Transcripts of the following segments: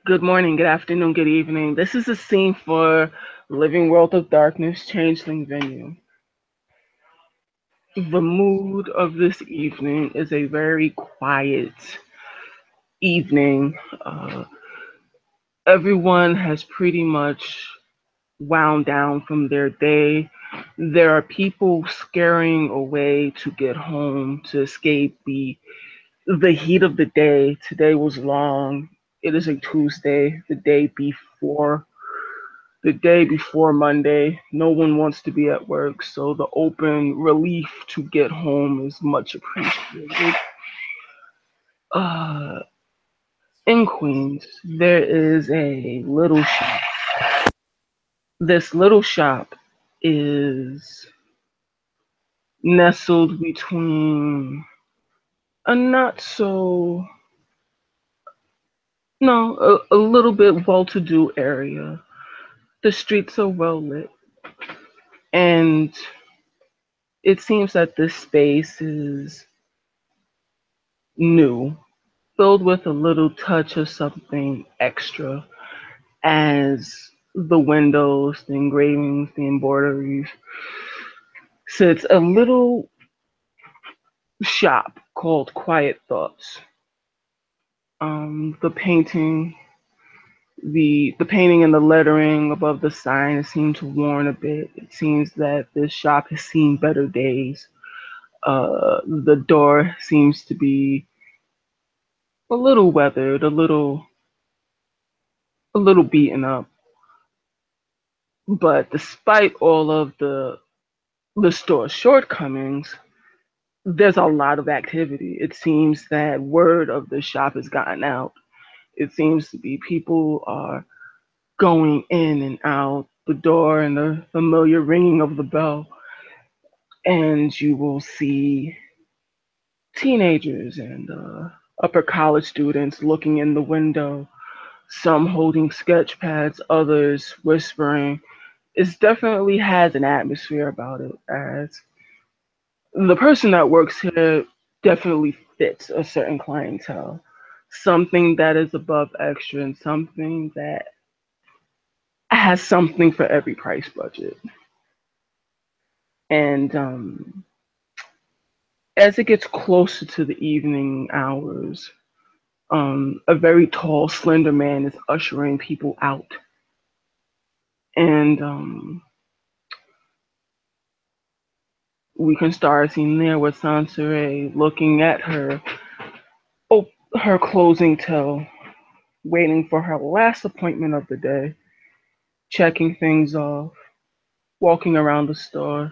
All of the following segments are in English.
Good morning, good afternoon, good evening. This is a scene for Living World of Darkness Changeling Venue. The mood of this evening is a very quiet evening. Everyone has pretty much wound down from their day. There are people scurrying away to get home to escape the heat of the day. Today was long. It is a Tuesday, the day before Monday. No one wants to be at work, so the open relief to get home is much appreciated. Uh, in Queens, there is a little shop. This little shop is nestled between a not so, no, a little bit well to do area. The streets are well lit, and it seems that this space is new, filled with a little touch of something extra, as the windows, the engravings, the embroideries sits a little shop called Quiet Thoughts. The painting and the lettering above the sign seem to warn a bit. It seems that this shop has seen better days. The door seems to be a little weathered, a little beaten up. But despite all of the store's shortcomings, there's a lot of activity. It seems that word of the shop has gotten out. It seems to be people are going in and out the door and the familiar ringing of the bell. And you will see teenagers and upper college students looking in the window, some holding sketch pads, others whispering. It definitely has an atmosphere about it, as the person that works here definitely fits a certain clientele. Something that is above extra and something that has something for every price budget. And as it gets closer to the evening hours, a very tall, slender man is ushering people out. And we can start a scene there with Sonseree looking at oh, her closing till, waiting for her last appointment of the day, checking things off, walking around the store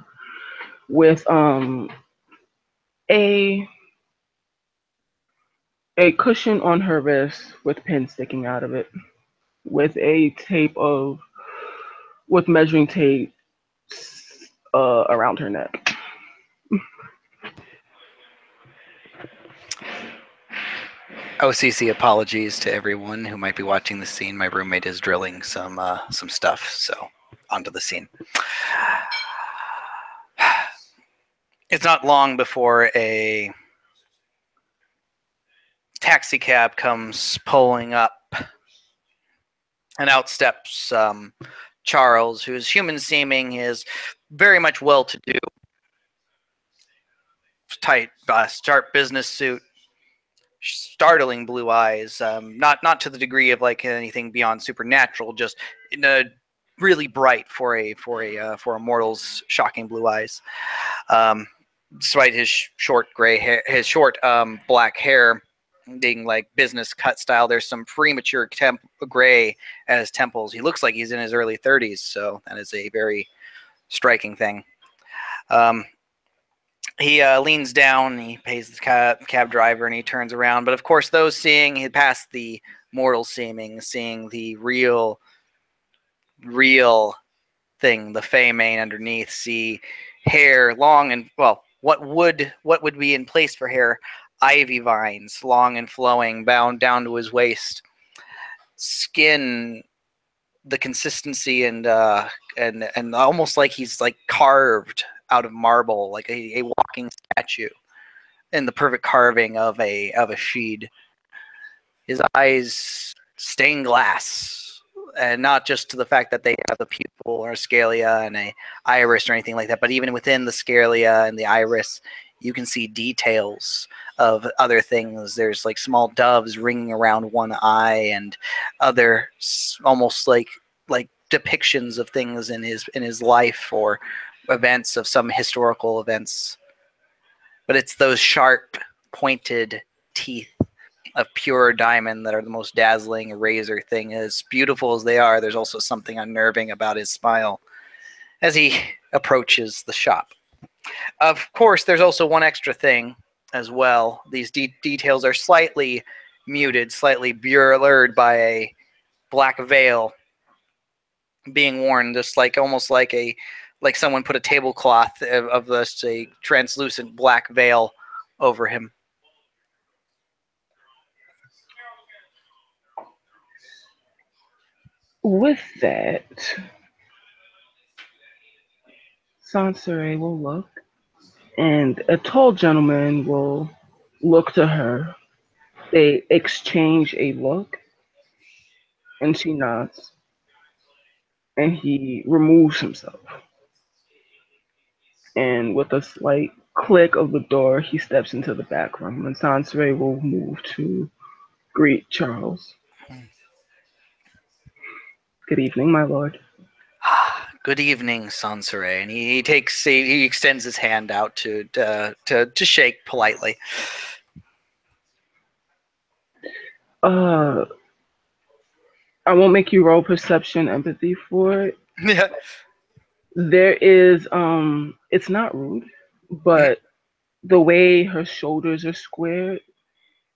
with a a cushion on her wrist with pins sticking out of it, with a tape of with measuring tape around her neck. OCC apologies to everyone who might be watching the scene. My roommate is drilling some stuff, so onto the scene. It's not long before a taxi cab comes pulling up, and out steps Charles, who's human seeming, is very much well to do, tight, sharp business suit, startling blue eyes. Not to the degree of like anything beyond supernatural, just in a really bright for a mortal's shocking blue eyes. Despite his short gray hair, his short black hair being like business cut style, there's some premature gray at his temples. He looks like he's in his early 30s, so that is a very striking thing. Um, he leans down, he pays the cab driver, and he turns around. But of course, those seeing past the mortal seeing the real thing, the fey mane underneath, see hair long and well, what would be in place for hair? Ivy vines, long and flowing, bound down to his waist. Skin, the consistency and almost like he's like carved out of marble, like a walking statue, in the perfect carving of a sheed. His eyes stained glass, and not just to the fact that they have the pupil or scalia and a iris or anything like that, but even within the scalia and the iris, you can see details of other things. There's like small doves ringing around one eye, and other almost like depictions of things in his life or events of some historical events. But it's those sharp, pointed teeth of pure diamond that are the most dazzling razor thing. As beautiful as they are, there's also something unnerving about his smile as he approaches the shop. Of course, there's also one extra thing as well. These details are slightly muted, slightly blurred by a black veil being worn, just like almost like someone put a tablecloth of this a translucent black veil over him. With that, Sonseree will look, and a tall gentleman will look to her. They exchange a look, and she nods, and he removes himself. And with a slight click of the door, he steps into the back room, and Sonseree will move to greet Charles. Good evening, my lord. Good evening, Sonseree. And he extends his hand out to shake politely. Uh, I won't make you roll perception empathy for it. Yeah. There is it's not rude, but the way her shoulders are squared,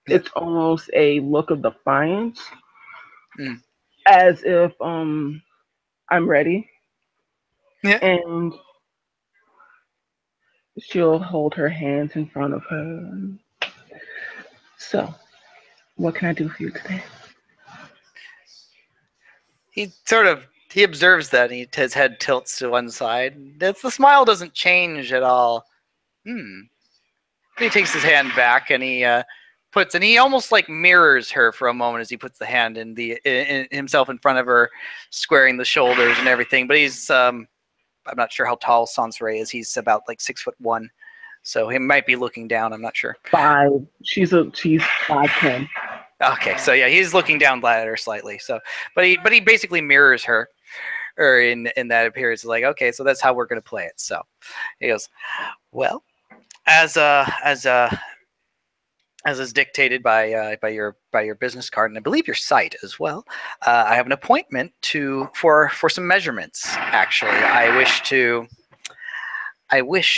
Yeah. it's almost a look of defiance, Mm. as if I'm ready. Yeah. And she'll hold her hands in front of her. So, what can I do for you today? He observes that, and his head tilts to one side. The smile doesn't change at all. Hmm. He takes his hand back, and he almost like mirrors her for a moment as he puts the hand in himself in front of her, squaring the shoulders and everything. But he's I'm not sure how tall Sonseree is. He's about like 6'1", so he might be looking down. I'm not sure. 5. She's 5'10". Okay, so yeah, he's looking down at her slightly. So, but he basically mirrors her, or in that appearance, like, okay, so that's how we're gonna play it. So he goes, well, as is dictated by your business card, and I believe your site as well. I have an appointment for some measurements. Actually, I wish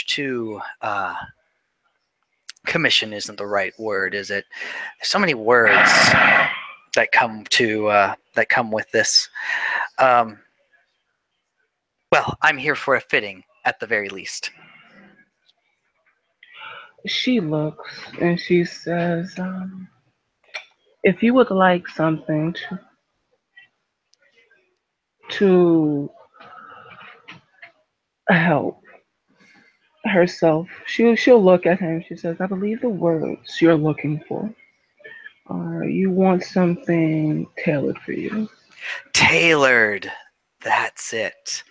to commission isn't the right word, is it? There's so many words that come with this. Um, well, I'm here for a fitting at the very least. She looks and she says, if you would like something to help herself, she'll look at him. She says, I believe the words you're looking for are you want something tailored for you. Tailored. That's it.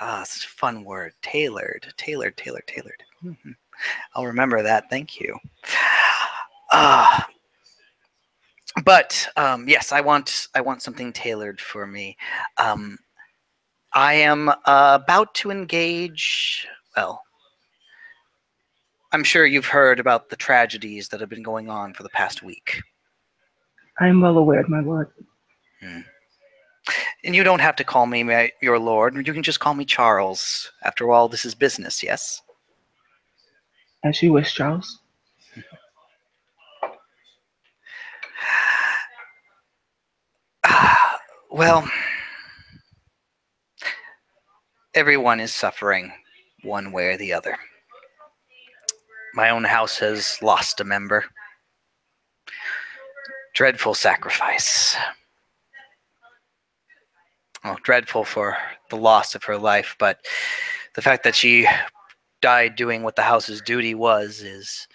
Ah, such a fun word. Tailored. Tailored. Tailored. Tailored. Mm-hmm. I'll remember that. Thank you. Ah, but yes, I want something tailored for me. Um, I am about to engage. Well, I'm sure you've heard about the tragedies that have been going on for the past week. I am well aware, my lord. Hmm. And you don't have to call me your lord. You can just call me Charles. After all, this is business, yes? As you wish, Charles. Well, everyone is suffering one way or the other. My own house has lost a member. Dreadful sacrifice. Well, dreadful for the loss of her life, but the fact that she died doing what the house's duty was is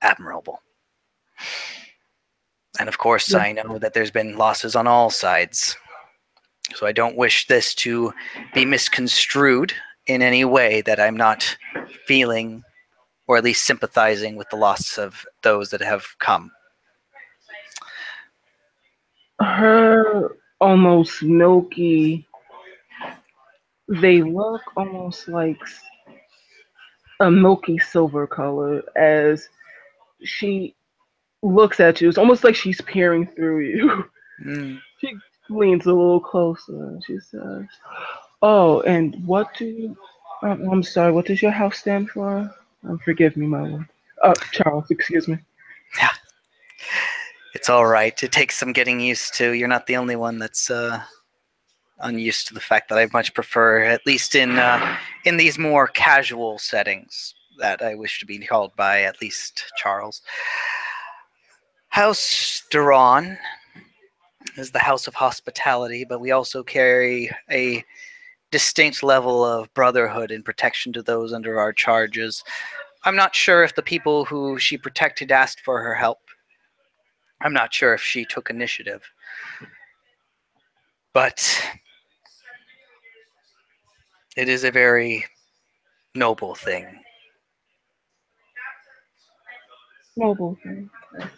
admirable. And of course, Yeah. I know that there's been losses on all sides. So I don't wish this to be misconstrued in any way that I'm not feeling or at least sympathizing with the loss of those that have come. Her almost milky, they look almost like a milky silver color as she looks at you. It's almost like she's peering through you. Mm. She leans a little closer and she says, "Oh, and what do you, I'm sorry, what does your house stand for? Forgive me, my lord. Charles, excuse me." Yeah, it's all right. It takes some getting used to. You're not the only one that's unused to the fact that I much prefer, at least in these more casual settings, that I wish to be called by at least Charles. House Duran is the house of hospitality, but we also carry a distinct level of brotherhood and protection to those under our charges. I'm not sure if the people who she protected asked for her help. I'm not sure if she took initiative. But it is a very noble thing. Noble thing. I see.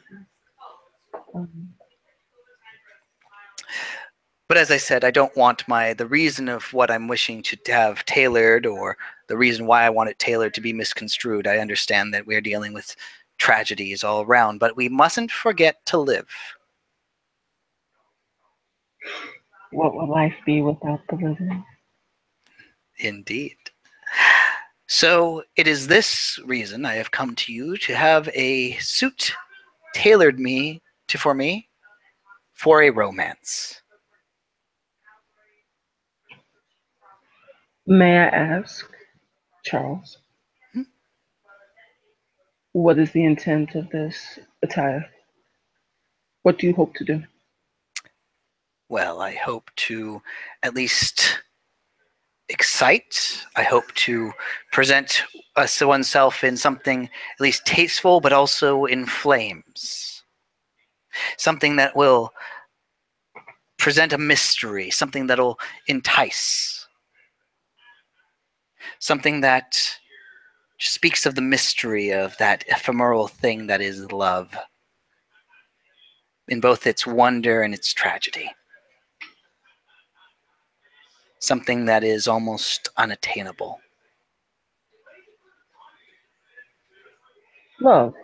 Um, But as I said, I don't want the reason of what I'm wishing to have tailored or the reason why I want it tailored to be misconstrued. I understand that we're dealing with tragedies all around, but we mustn't forget to live. what would life be without the living? Indeed. So it is this reason I have come to you to have a suit tailored for me for a romance. May I ask, Charles, Hmm? what is the intent of this attire? What do you hope to do? Well, I hope to at least excite. I hope to present oneself in something at least tasteful, but also in flames. Something that will present a mystery, something that'll entice, something that speaks of the mystery of that ephemeral thing that is love, in both its wonder and its tragedy. Something that is almost unattainable. Love.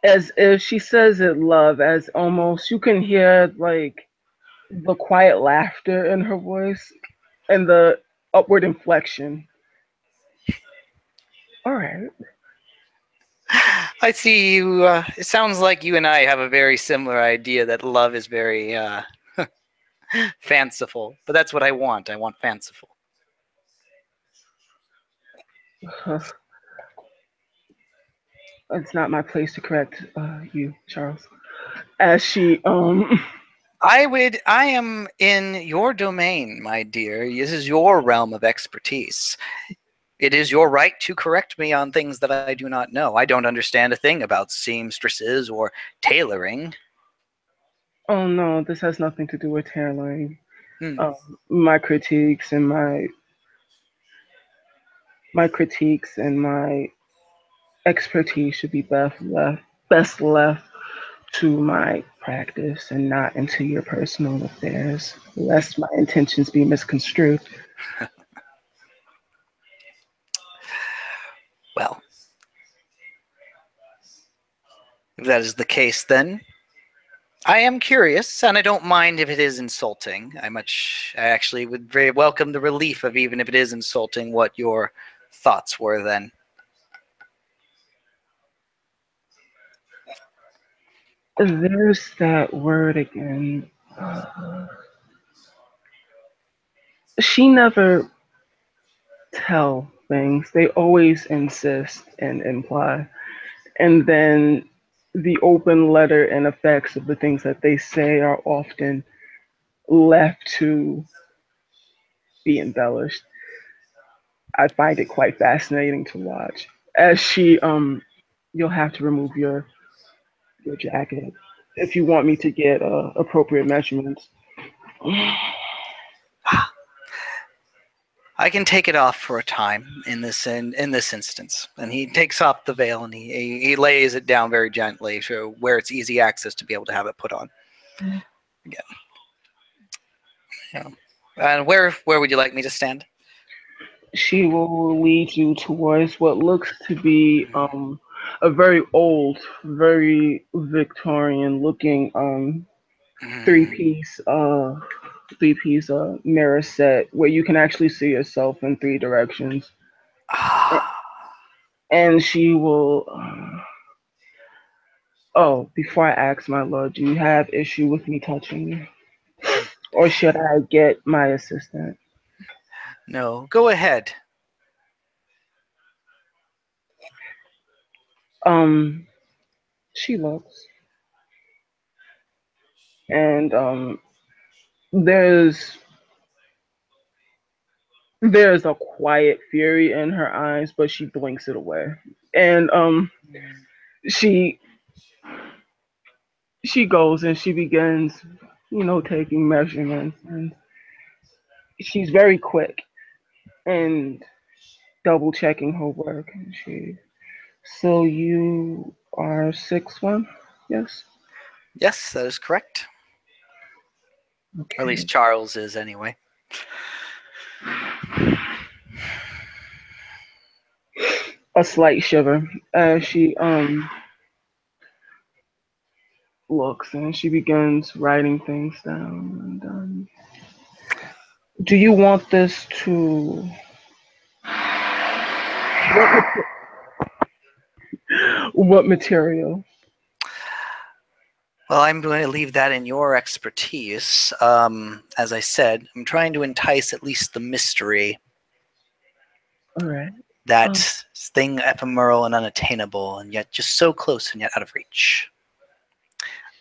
As if she says it, love, as almost you can hear like the quiet laughter in her voice and the upward inflection. All right. I see you. It sounds like you and I have a very similar idea that love is very fanciful, but that's what I want. I want fanciful. It's not my place to correct you, Charles. As she I am in your domain, my dear. This is your realm of expertise. It is your right to correct me on things that I do not know. I don't understand a thing about seamstresses or tailoring. oh no, this has nothing to do with tailoring. Hmm. Um, my critiques and my critiques and my expertise should be best left to my practice and not into your personal affairs, lest my intentions be misconstrued. Well, if that is the case, then I am curious, and I don't mind if it is insulting. I actually would very welcome the relief of even if it is insulting what your thoughts were then. There's that word again. She never tell things. They always insist and imply. And then the open letter and effects of the things that they say are often left to be embellished. I find it quite fascinating to watch as she You'll have to remove your jacket if you want me to get appropriate measurements. I can take it off for a time in this instance. And he takes off the veil and he lays it down very gently, so where it's easy access to be able to have it put on again. Yeah. And where would you like me to stand? She will lead you towards what looks to be a very old, very Victorian looking three Mm. piece three piece mirror set where you can actually see yourself in three directions. And she will oh, before I ask my lord, do you have issue with me touching you? Or should I get my assistant? No, go ahead. Um she looks and there's there's a quiet fury in her eyes, but she blinks it away. And she she goes and she begins, taking measurements, and she's very quick and double checking her work. And so you are 6'1"? Yes. Yes, that is correct. Or at least Okay. Charles is anyway. A slight shiver as she looks and she begins writing things down. And do you want this to what what material? Well, I'm going to leave that in your expertise. As I said, I'm trying to entice at least the mystery, All right. that Um, thing ephemeral and unattainable, and yet just so close and yet out of reach.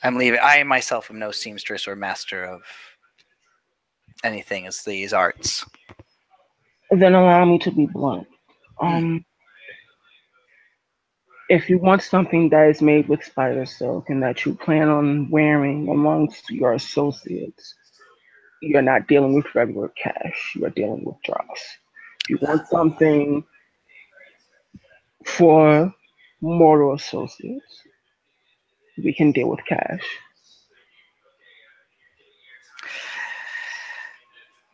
I'm leaving. I myself am no seamstress or master of anything as these arts. then allow me to be blunt. Hmm. Um, if you want something that is made with spider silk and that you plan on wearing amongst your associates, you're not dealing with regular cash. You're dealing with dross. If you want something for mortal associates, we can deal with cash.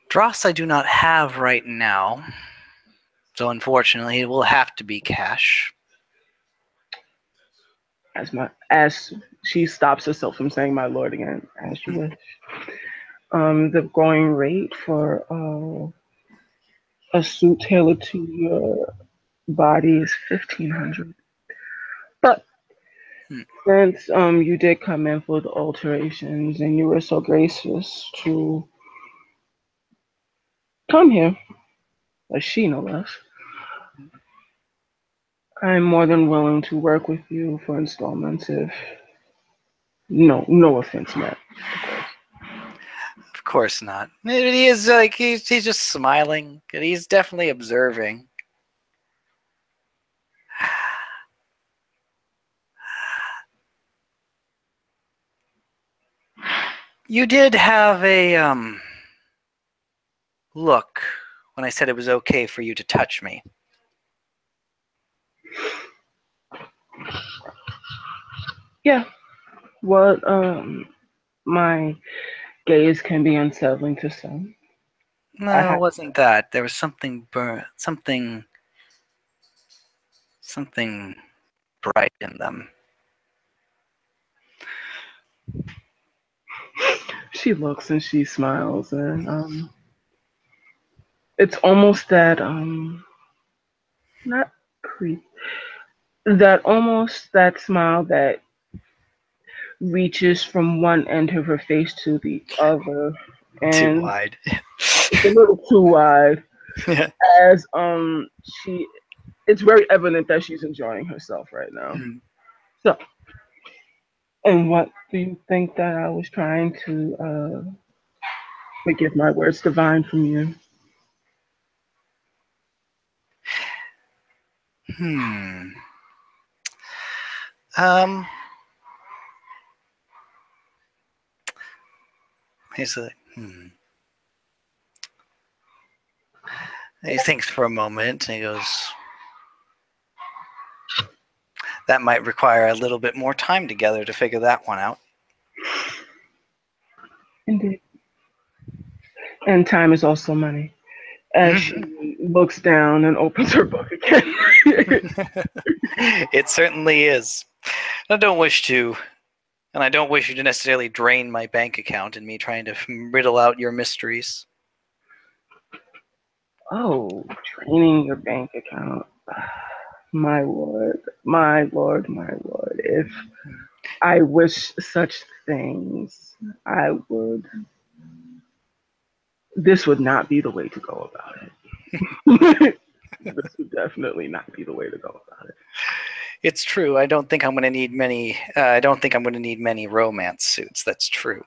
Dross I do not have right now, so unfortunately it will have to be cash. As she stops herself from saying "my lord" again, as you wish. The going rate for a suit tailored to your body is 1,500. But Hmm. since you did come in for the alterations and you were so gracious to come here, as she no less, I'm more than willing to work with you for installments if no offense meant, of course. Of course not. He is like he's just smiling. He's definitely observing. You did have a look when I said it was okay for you to touch me. Yeah, what my gaze can be unsettling to some. I No, it have wasn't that. There was something bright in them. she looks and she smiles and it's almost that not creep that smile that reaches from one end of her face to the other, Too and wide. it's a little too wide. As she, it's very evident that she's enjoying herself right now. So, and what do you think that I was trying to forgive my words, divine from you? Hmm. Um, he's like, He thinks for a moment and he goes, that might require a little bit more time together to figure that one out. Indeed. And time is also money. As she looks down and opens her book again. It certainly is. I don't wish to, and I don't wish you to necessarily drain my bank account and me trying to riddle out your mysteries. Oh, draining your bank account. My lord, my lord, my lord. If I wish such things, I would. This would not be the way to go about it. This would definitely not be the way to go about it. It's true. I don't think I'm going to need many. I don't think I'm going to need many romance suits. That's true.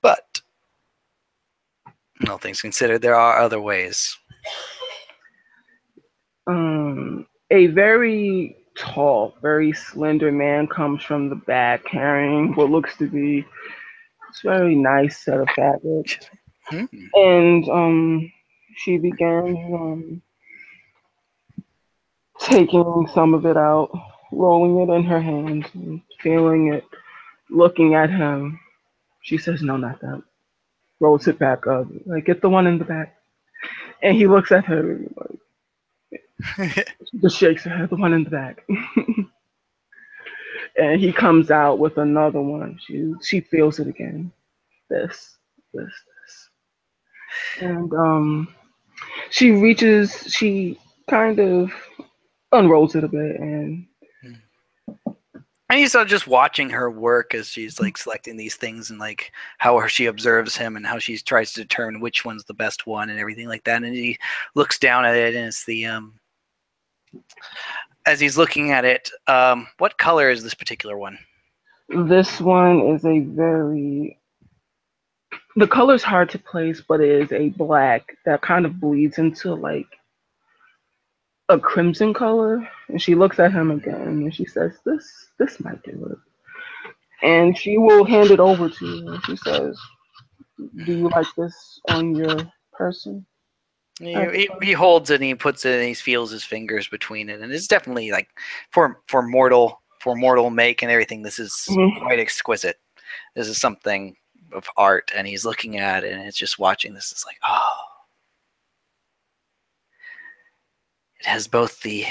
But all things considered, there are other ways. A very tall, very slender man comes from the back carrying what looks to be a very nice set of fabric. Hmm. And she begins taking some of it out, rolling it in her hand, and feeling it, looking at him. She says, "No, not that." Rolls it back up. Like, get the one in the back. And he looks at her, like, just shakes her head, the one in the back. And he comes out with another one. She feels it again. This. And she kind of unrolls it a bit and And he's just watching her work as she's like selecting these things and like how she observes him and how she tries to determine which one's the best one and everything like that. And he looks down at it and it's the as he's looking at it, what color is this particular one? this one is a very the color's hard to place, but it is a black that kind of bleeds into like a crimson color. And she looks at him again and she says, This might do it. And she will hand it over to you. And she says, Do you like this on your person? He holds it and he puts it and he feels his fingers between it, and it's definitely like for mortal make and everything. This is Mm-hmm. quite exquisite. This is something of art, and he's looking at it and it's just watching this. It's like, oh, it has both the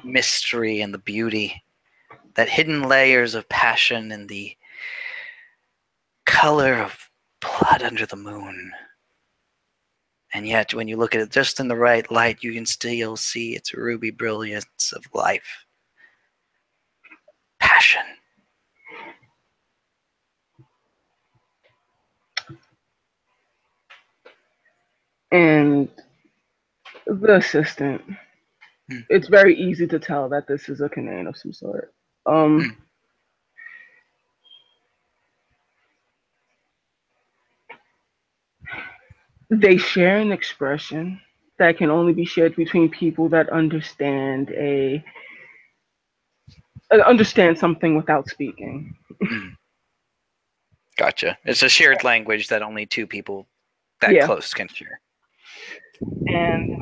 mystery and the beauty, that hidden layers of passion and the color of blood under the moon. And yet, when you look at it just in the right light, you can still see its ruby brilliance of life. Passion. And the assistant, Hmm. it's very easy to tell that this is a Canaan of some sort. Um, Hmm. they share an expression that can only be shared between people that understand something without speaking. Hmm. Gotcha. It's a shared language that only two people that Yeah, close can share. and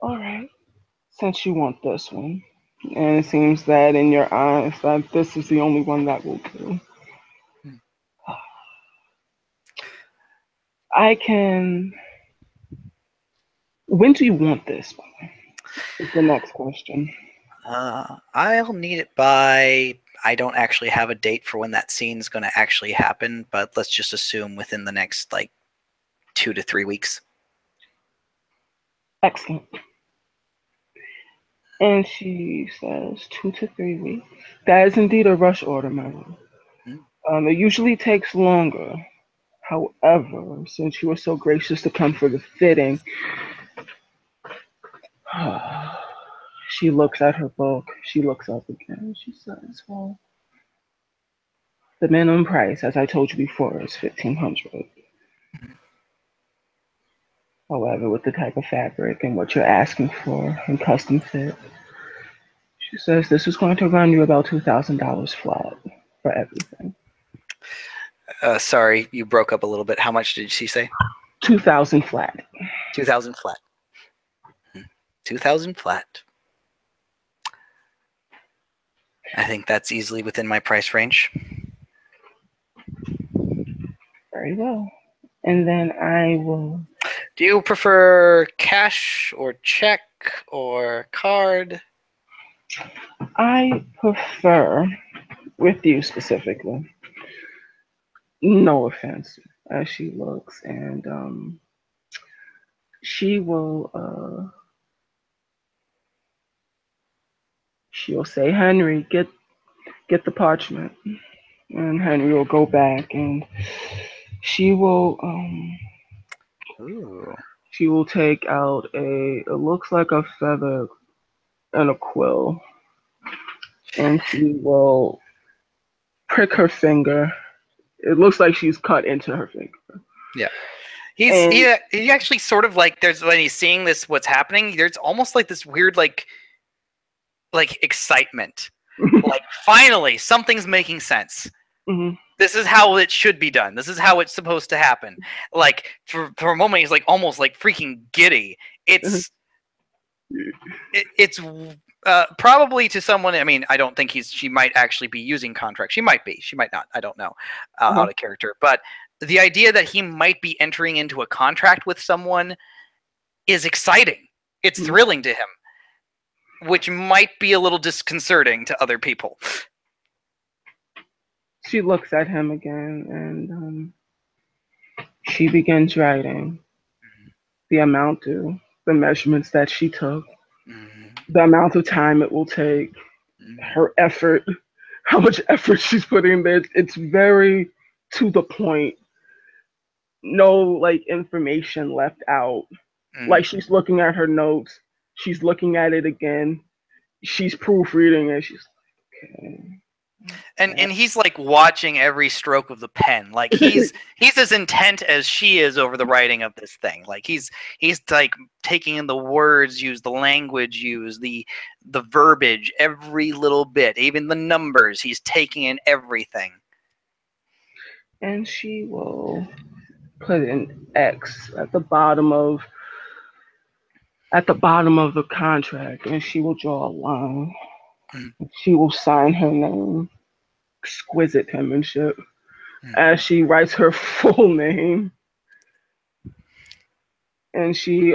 all right, since you want this one, and it seems that in your eyes that this is the only one that will do. Hmm. I can. When do you want this by? Is the next question. I'll need it by. I don't actually have a date for when that scene's going to actually happen, but let's just assume within the next like 2 to 3 weeks. Excellent. And she says 2 to 3 weeks. That is indeed a rush order, my lord. Hmm. It usually takes longer. However, since you were so gracious to come for the fitting, she looks at her book. She looks up again. She says, "Well, the minimum price, as I told you before, is 1,500. However, with the type of fabric and what you're asking for and custom fit, she says this is going to run you about $2,000 flat for everything. Sorry, you broke up a little bit. How much did she say? 2,000 flat. 2,000 flat. 2,000 flat. I think that's easily within my price range. Very well. And then I will. Do you prefer cash or check or card? I prefer, with you specifically, no offense, as she looks, and she will. She'll say, "Henry, get the parchment," and Henry will go back, and she will Ooh. she will take out a. It looks like a feather and a quill, and she will prick her finger. It looks like she's cut into her finger. Yeah. And He actually sort of like, there's, when he's seeing this, what's happening, there's almost like this weird like excitement. Like, finally something's making sense. Mhm. This is how it should be done. This is how it's supposed to happen. Like, for a moment he's like almost like freaking giddy. It's it's probably to someone. I mean, I don't think she might actually be using contracts. She might be. She might not. I don't know. Out of character. But the idea that he might be entering into a contract with someone is exciting. It's thrilling to him, which might be a little disconcerting to other people. She looks at him again, and she begins writing the amount due, the measurements that she took, the amount of time it will take, her effort, how much effort she's putting there. It's very to the point. No like information left out. Like she's looking at her notes, she's looking at it again, she's proofreading it. She's like, okay. And he's like watching every stroke of the pen. Like he's as intent as she is over the writing of this thing. Like he's like taking in the words used, the language used, the verbiage, every little bit, even the numbers. He's taking in everything. And she will put an X at the bottom of the contract, and she will draw a line. She will sign her name. Exquisite penmanship. As she writes her full name. And she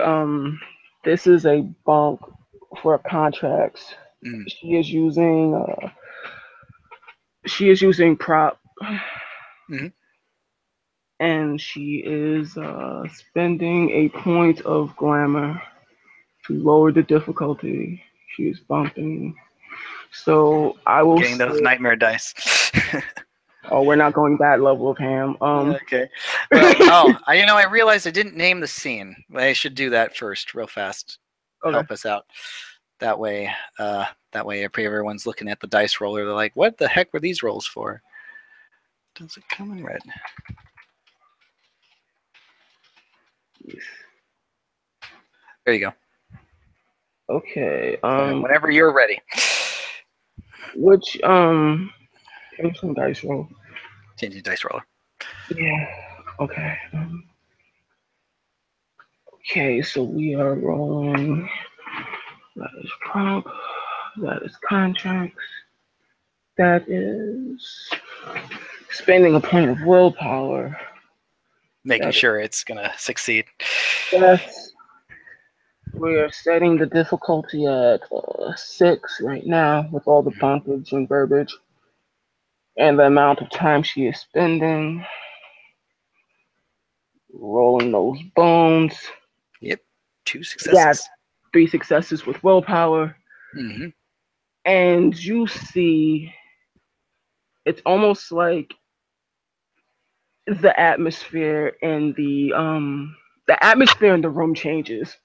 this is a bulk for contracts. She is using prop. And she is spending a point of glamour to lower the difficulty. She is bumping. So I will getting those nightmare dice. Oh, we're not going that level of ham. Okay. Well, I realized I didn't name the scene. I should do that first, real fast. Okay. Help us out. That way, if everyone's looking at the dice roller, they're like, "What the heck were these rolls for?" Does it come in red? Yes. There you go. Okay. Whenever you're ready. Which here's some dice roll. Change the dice roller. Yeah. Okay. Okay, so we are rolling. That is prop. That is contracts. That is spending a point of willpower. Making sure it's gonna succeed. Yes. We are setting the difficulty at 6 right now with all the bumpage and verbiage. And the amount of time she is spending. Rolling those bones. Yep. 2 successes. Yeah, 3 successes with willpower. And you see, it's almost like the atmosphere in the atmosphere in the room changes.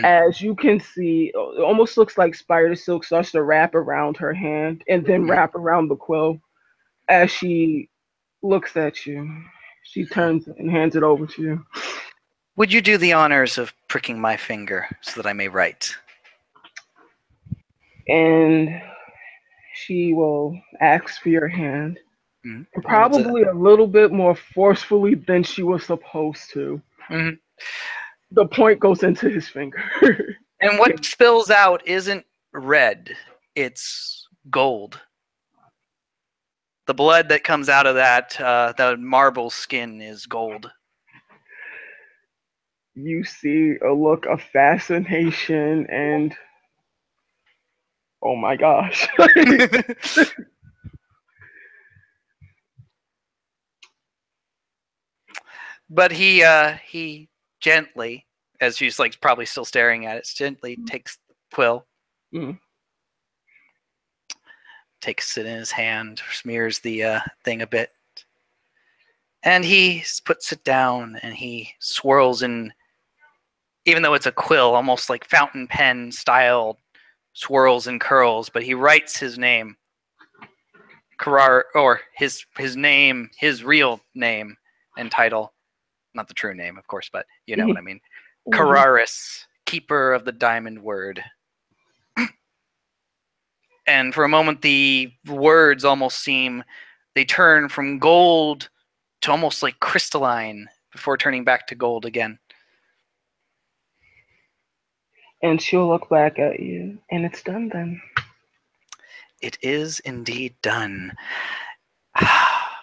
As you can see, it almost looks like spider silk starts to wrap around her hand and then wrap around the quill. As she looks at you, she turns and hands it over to you. Would you do the honors of pricking my finger so that I may write? And she will ask for your hand, Holds it. probably a little bit more forcefully than she was supposed to. Mhm. The point goes into his finger. And what spills out isn't red, it's gold. The blood that comes out of that, the marble skin, is gold. You see a look of fascination and oh my gosh. But he gently, as she's like probably still staring at it, gently takes the quill, Mm. takes it in his hand, smears the thing a bit, and he puts it down and he swirls in. Even though it's a quill, almost like fountain pen style swirls and curls, but he writes his name, or his name, his real name and title, not the true name, of course, but you know what I mean. Kararis, keeper of the diamond word. And for a moment, the words almost seem, they turn from gold to almost like crystalline before turning back to gold again. And she'll look back at you, and it's done then. It is indeed done. I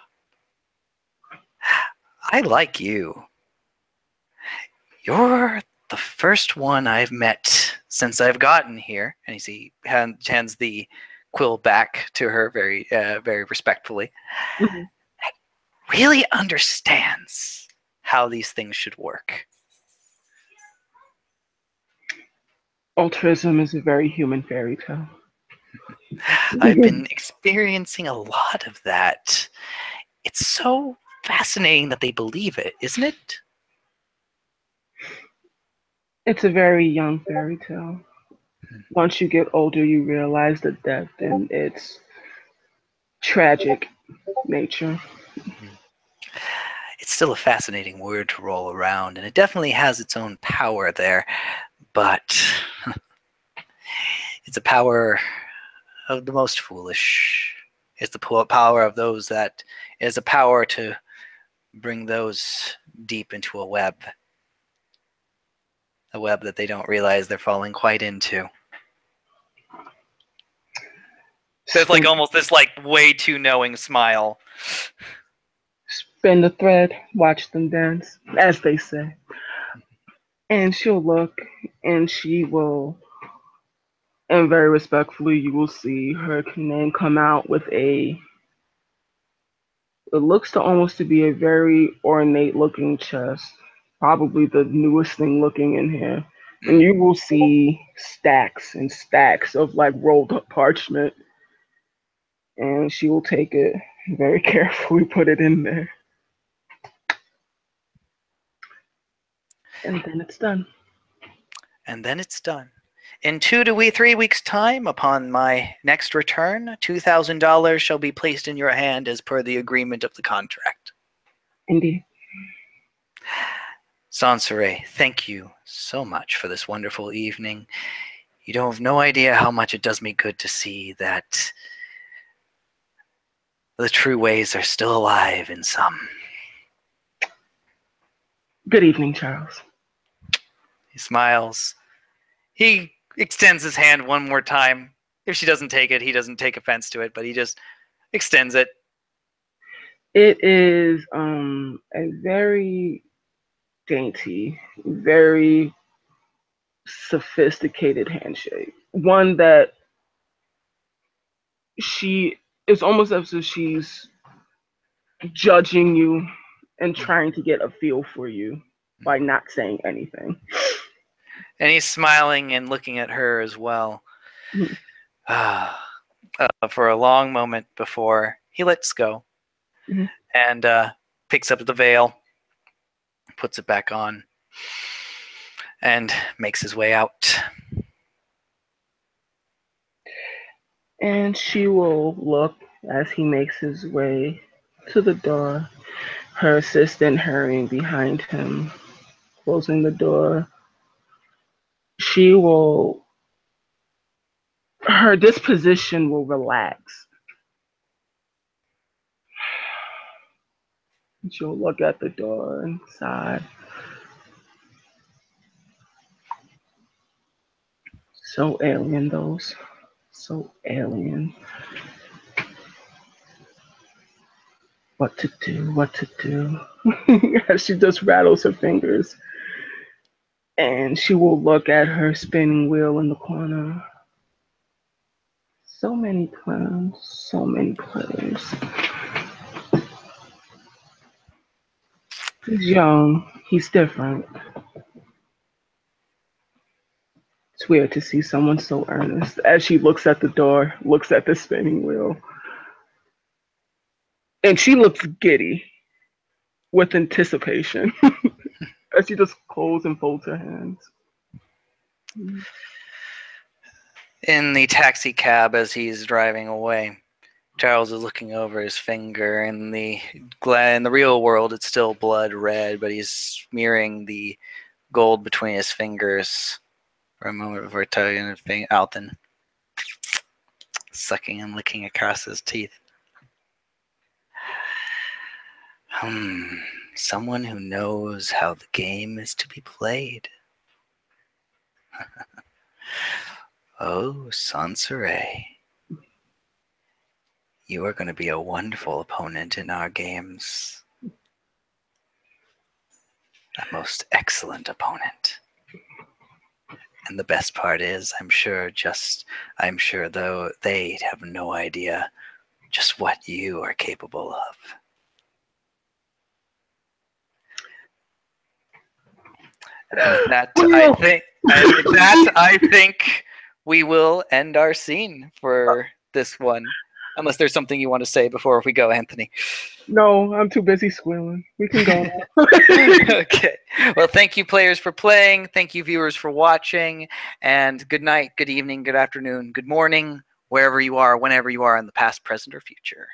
like you. You're the first one I've met since I've gotten here. And he hands the quill back to her very respectfully. Mm-hmm. Really understands how these things should work. Altruism is a very human fairy tale. I've been experiencing a lot of that. It's so fascinating that they believe it, isn't it? It's a very young fairy tale. Once you get older, you realize the depth in its tragic nature. It's still a fascinating word to roll around, and it definitely has its own power there, but it's a power of the most foolish. It's the power of those that is a power to bring those deep into a web that they don't realize they're falling quite into. There's like almost this like way too knowing smile. Spin the thread, watch them dance, as they say. And she'll look and she will, and very respectfully, you will see her name come out with it looks to almost to be a very ornate looking chest, probably the newest thing looking in here. And you will see stacks and stacks of like rolled up parchment. And she will take it very carefully, put it in there. And then it's done. And then it's done. In 3 weeks' time, upon my next return, $2,000 shall be placed in your hand as per the agreement of the contract. Indeed. Sonseree, thank you so much for this wonderful evening. You don't have no idea how much it does me good to see that the true ways are still alive in some. Good evening, Charles. He smiles. He extends his hand one more time. If she doesn't take it, he doesn't take offense to it, but he just extends it. It is a very dainty, very sophisticated handshake. One that she it's almost as if she's judging you and trying to get a feel for you by not saying anything. And he's smiling and looking at her as well. For a long moment before he lets go. Mm-hmm. And picks up the veil, puts it back on, and makes his way out. And she will look as he makes his way to the door, her assistant hurrying behind him, closing the door, she will, her disposition will relax. She'll look at the door and sigh. So alien, those. So alien. What to do, what to do. As she just rattles her fingers. And she will look at her spinning wheel in the corner. So many plans, so many plans. He's young, he's different. It's weird to see someone so earnest as she looks at the door, looks at the spinning wheel. And she looks giddy with anticipation as she just closes and folds her hands. In the taxi cab as he's driving away, Charles is looking over his finger. In the real world, it's still blood red, but he's smearing the gold between his fingers for a moment before tugging his finger out, then sucking and licking across his teeth. Someone who knows how the game is to be played. Oh, Sonseree. You are going to be a wonderful opponent in our games. A most excellent opponent. And the best part is, I'm sure though they have no idea just what you are capable of. And with that, I think we will end our scene for this one. Unless there's something you want to say before we go, Anthony. No, I'm too busy squealing. We can go now. Okay. Well, thank you, players, for playing. Thank you, viewers, for watching. And good night, good evening, good afternoon, good morning, wherever you are, whenever you are in the past, present, or future.